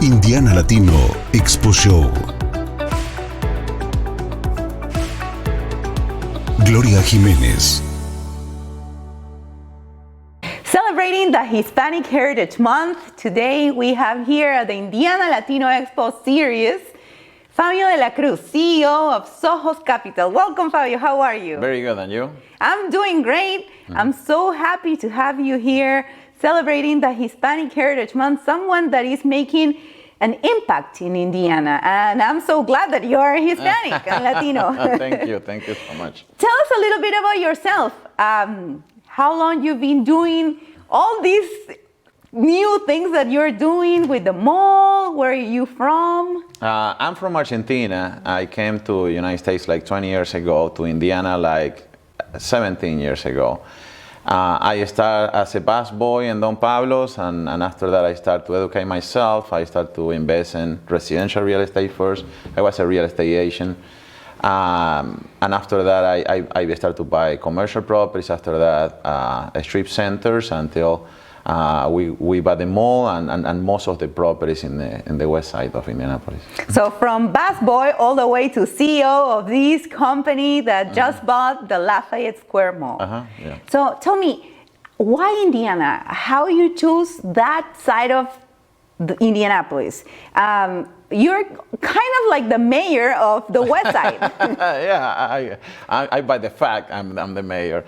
Indiana Latino Expo Show. Gloria Jimenez. Celebrating the Hispanic Heritage Month, today we have here at the Indiana Latino Expo series, Fabio De La Cruz, CEO of Sojos Capital. Welcome, Fabio. How are you? Very good, and you? I'm doing great. I'm so happy to have you here celebrating the Hispanic Heritage Month, someone that is making an impact in Indiana. And I'm so glad that you are Hispanic and Latino. Thank you so much. Tell us a little bit about yourself. How long you've been doing all these new things that you're doing with the mall? Where are you from? I'm from Argentina. I came to the United States like 20 years ago, to Indiana like 17 years ago. I started as a busboy in Don Pablo's, and after that I started to educate myself. I started to invest in residential real estate first. I was a real estate agent. And after that I started to buy commercial properties. After that strip centers until we bought the mall and most of the properties in the west side of Indianapolis. So from busboy all the way to CEO of this company that just bought the Lafayette Square Mall. Yeah. So tell me, why Indiana? How you choose that side of Indianapolis? You're kind of like the mayor of the west side. Yeah, I by the fact I'm the mayor.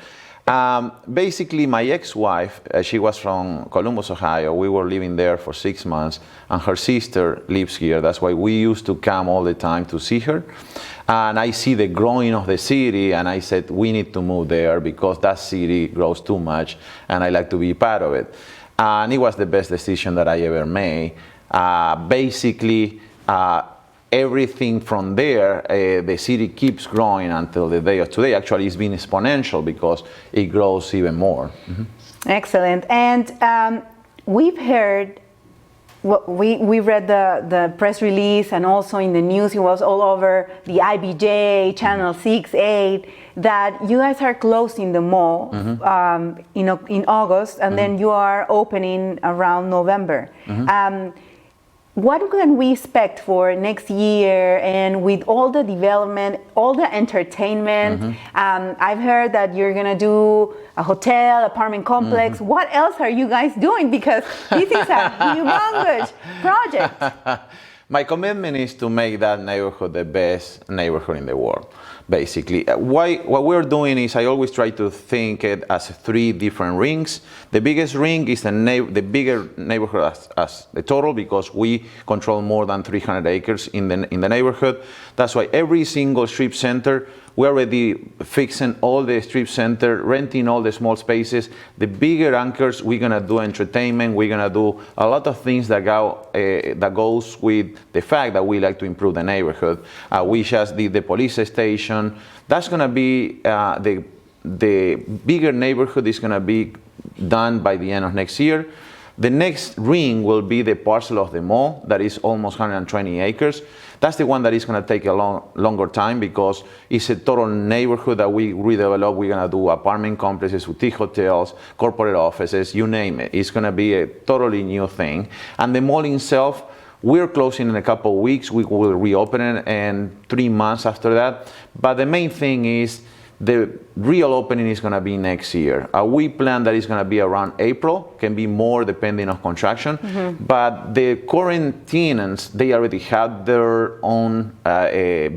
Basically, my ex-wife, she was from Columbus, Ohio. We were living there for 6 months, and her sister lives here. That's why we used to come all the time to see her. And I see the growing of the city, and I said, we need to move there because that city grows too much, and I like to be part of it. And it was the best decision that I ever made. Basically, everything from there, the city keeps growing until the day of today. Actually, it's been exponential because it grows even more. Excellent. And we've heard, we read the press release, and also in the news, it was all over the IBJ, Channel 6, 8, that you guys are closing the mall in August, and then you are opening around November. What can we expect for next year, and with all the development, all the entertainment? I've heard that you're gonna do a hotel, apartment complex. What else are you guys doing? Because this is a humongous project. My commitment is to make that neighborhood the best neighborhood in the world, basically. What we're doing is I always try to think it as 3 different rings. The biggest ring is the bigger neighborhood as the total, because we control more than 300 acres in the neighborhood. That's why every single strip center, we're already fixing all the strip center, renting all the small spaces. The bigger anchors, we're gonna do entertainment. We're gonna do a lot of things that goes with the fact that we like to improve the neighborhood. We just did the police station. That's gonna be the bigger neighborhood is gonna be done by the end of next year. The next ring will be the parcel of the mall that is almost 120 acres. That's the one that is going to take a longer time because it's a total neighborhood that we redevelop. We're going to do apartment complexes, boutique hotels, corporate offices, you name it. It's going to be a totally new thing. And the mall itself, we're closing in a couple of weeks. We will reopen it in 3 months after that. But the main thing is the real opening is going to be next year. We plan that it's going to be around April, can be more depending on construction. But the current tenants, they already have their own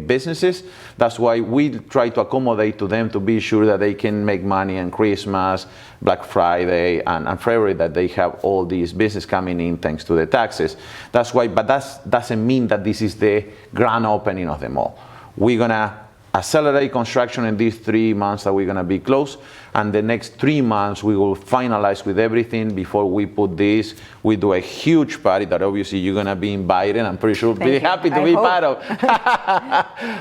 businesses. That's why we try to accommodate to them to be sure that they can make money on Christmas, Black Friday, and February, that they have all these business coming in thanks to the taxes. That's why, but that doesn't mean that this is the grand opening of the mall. We're going to accelerate construction in these 3 months that we're going to be closed, and the next 3 months we will finalize with everything before we put this. We do a huge party that obviously you're going to be invited. I'm pretty sure be happy to be part of.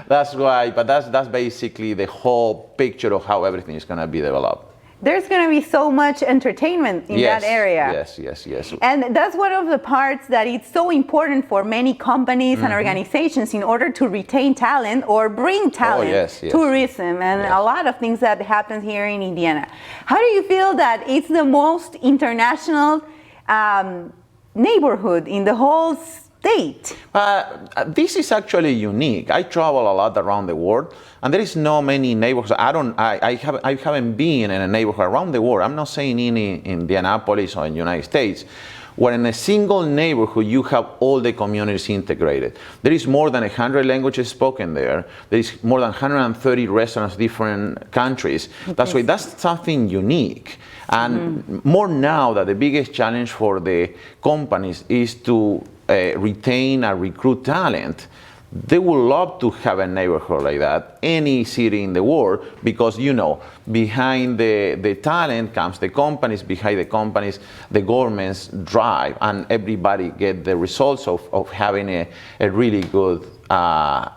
That's why, but that's basically the whole picture of how everything is going to be developed. There's going to be so much entertainment in that area. Yes. And that's one of the parts that it's so important for many companies and organizations in order to retain talent or bring talent, tourism, and a lot of things that happen here in Indiana. How do you feel that it's the most international neighborhood in the whole date? This is actually unique. I travel a lot around the world, and there is no many neighborhoods. I haven't been in a neighborhood around the world. I'm not saying in Indianapolis or in the United States, where in a single neighborhood you have all the communities integrated. There is more than 100 languages spoken there. There is more than 130 restaurants, different countries. Okay. That's something unique. And more now that the biggest challenge for the companies is to retain and recruit talent. They would love to have a neighborhood like that, any city in the world, because behind the talent comes the companies, behind the companies, the governments drive, and everybody get the results of having a really good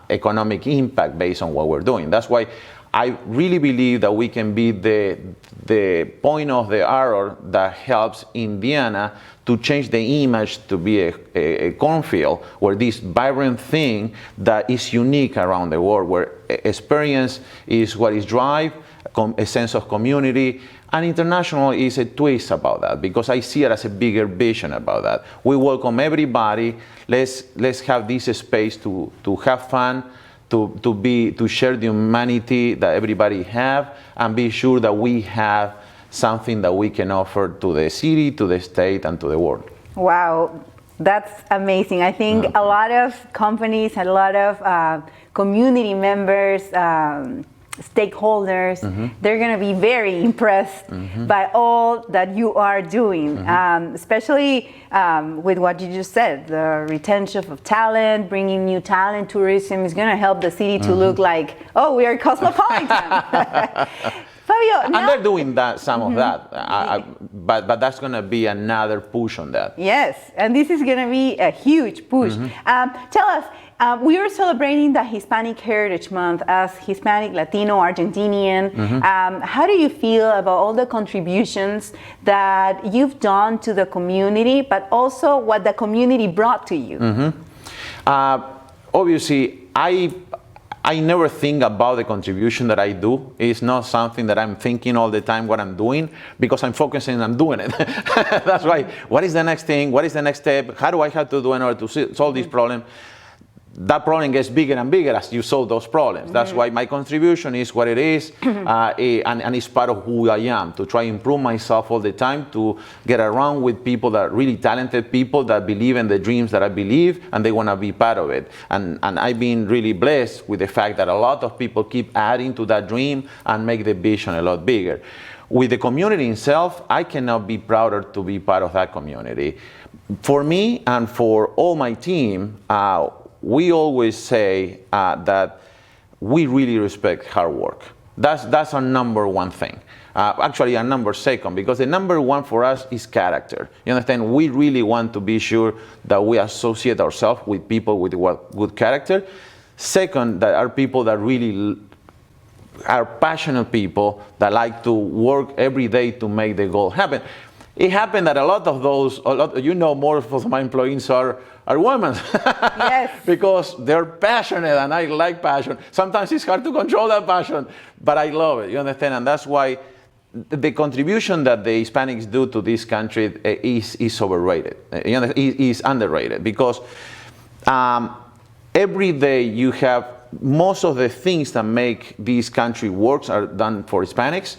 economic impact based on what we're doing. That's why I really believe that we can be the point of the arrow that helps Indiana to change the image to be a cornfield, where this vibrant thing that is unique around the world, where experience is what is drive, a sense of community, and international is a twist about that, because I see it as a bigger vision about that. We welcome everybody. Let's have this space to have fun, to share the humanity that everybody have, and be sure that we have something that we can offer to the city, to the state, and to the world. Wow, that's amazing. I think a lot of companies, a lot of community members, stakeholders, they're going to be very impressed by all that you are doing, especially with what you just said. The retention of talent, bringing new talent, tourism is going to help the city to look like, oh, we are cosmopolitan. Fabio, and they're doing that, some of that, but that's going to be another push on that. Yes, and this is going to be a huge push. Tell us, we are celebrating the Hispanic Heritage Month as Hispanic, Latino, Argentinian. How do you feel about all the contributions that you've done to the community, but also what the community brought to you? Obviously, I never think about the contribution that I do. It's not something that I'm thinking all the time what I'm doing, because I'm focusing on doing it. That's why, what is the next thing? What is the next step? How do I have to do in order to solve this problem? That problem gets bigger and bigger as you solve those problems. That's why my contribution is what it is, and it's part of who I am, to try and improve myself all the time, to get around with people that are really talented people that believe in the dreams that I believe, and they want to be part of it. And I've been really blessed with the fact that a lot of people keep adding to that dream and make the vision a lot bigger. With the community itself, I cannot be prouder to be part of that community. For me and for all my team, we always say that we really respect hard work. That's our number one thing. Actually, our number second, because the number one for us is character. You understand? We really want to be sure that we associate ourselves with people with good character. Second, that are people that really are passionate people that like to work every day to make the goal happen. It happened that most of my employees are women. Yes. Because they're passionate, and I like passion. Sometimes it's hard to control that passion, but I love it, you understand? And that's why the contribution that the Hispanics do to this country is overrated, is underrated, because every day you have most of the things that make this country works are done for Hispanics,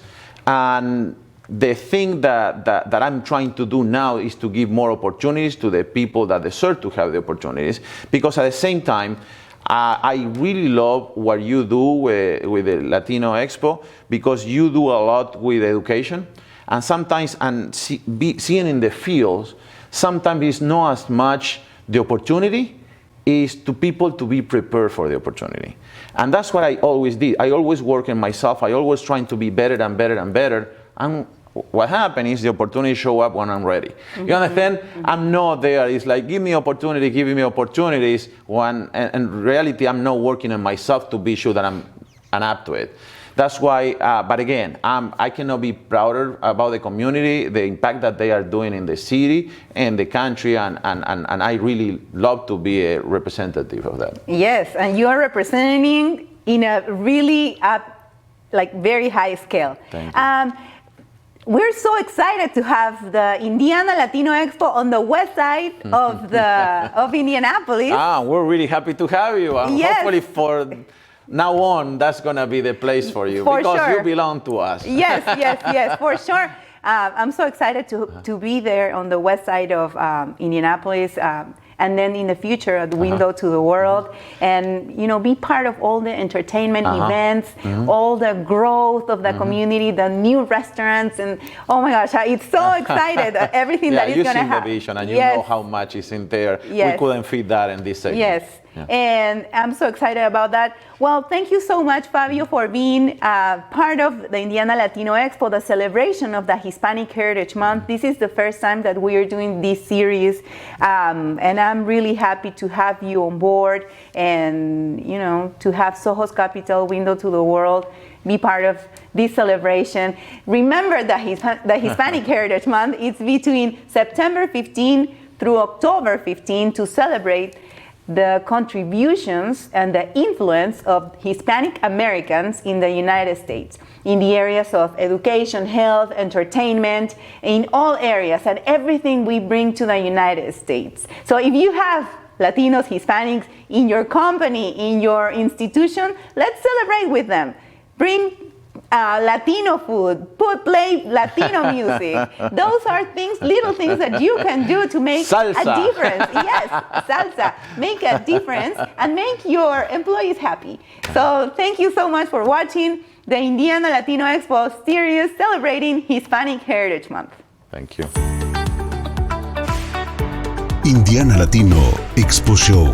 and the thing that I'm trying to do now is to give more opportunities to the people that deserve to have the opportunities, because at the same time, I really love what you do with the Latino Expo, because you do a lot with education, and sometimes, seeing in the fields, sometimes it's not as much the opportunity, is to people to be prepared for the opportunity. And that's what I always did. I always work in myself. I always trying to be better and better and better. And what happened is the opportunity show up when I'm ready. You understand? I'm not there. It's like, give me opportunity, giving me opportunities. And in reality, I'm not working on myself to be sure that I'm up to it. That's why, but again, I cannot be prouder about the community, the impact that they are doing in the city and the country, and I really love to be a representative of that. Yes, and you are representing in a really very high scale. Thank you. we're so excited to have the Indiana Latino Expo on the west side of Indianapolis. We're really happy to have you. And Yes. hopefully for now on, that's going to be the place for you. For because sure. you belong to us. Yes, for sure. I'm so excited to be there on the west side of Indianapolis, and then in the future at the window to the world, and be part of all the entertainment events, all the growth of the community, the new restaurants, and oh my gosh, it's so excited everything that is going to happen. You've seen the vision, and you know how much is in there. Yes. We couldn't fit that in this segment. Yes. Yeah. And I'm so excited about that. Well, thank you so much, Fabio, for being part of the Indiana Latino Expo, the celebration of the Hispanic Heritage Month. This is the first time that we are doing this series, and I'm really happy to have you on board, and to have Sojos Capital, Window to the World, be part of this celebration. Remember that the Hispanic Heritage Month is between September 15 through October 15 to celebrate the contributions and the influence of Hispanic Americans in the United States in the areas of education, health, entertainment, in all areas, and everything we bring to the United States. So if you have Latinos, Hispanics in your company, in your institution, let's celebrate with them. Bring Latino food, play Latino music. Those are little things that you can do to make salsa. A difference. Yes, salsa. Make a difference and make your employees happy. So thank you so much for watching the Indiana Latino Expo series celebrating Hispanic Heritage Month. Thank you. Indiana Latino Expo Show.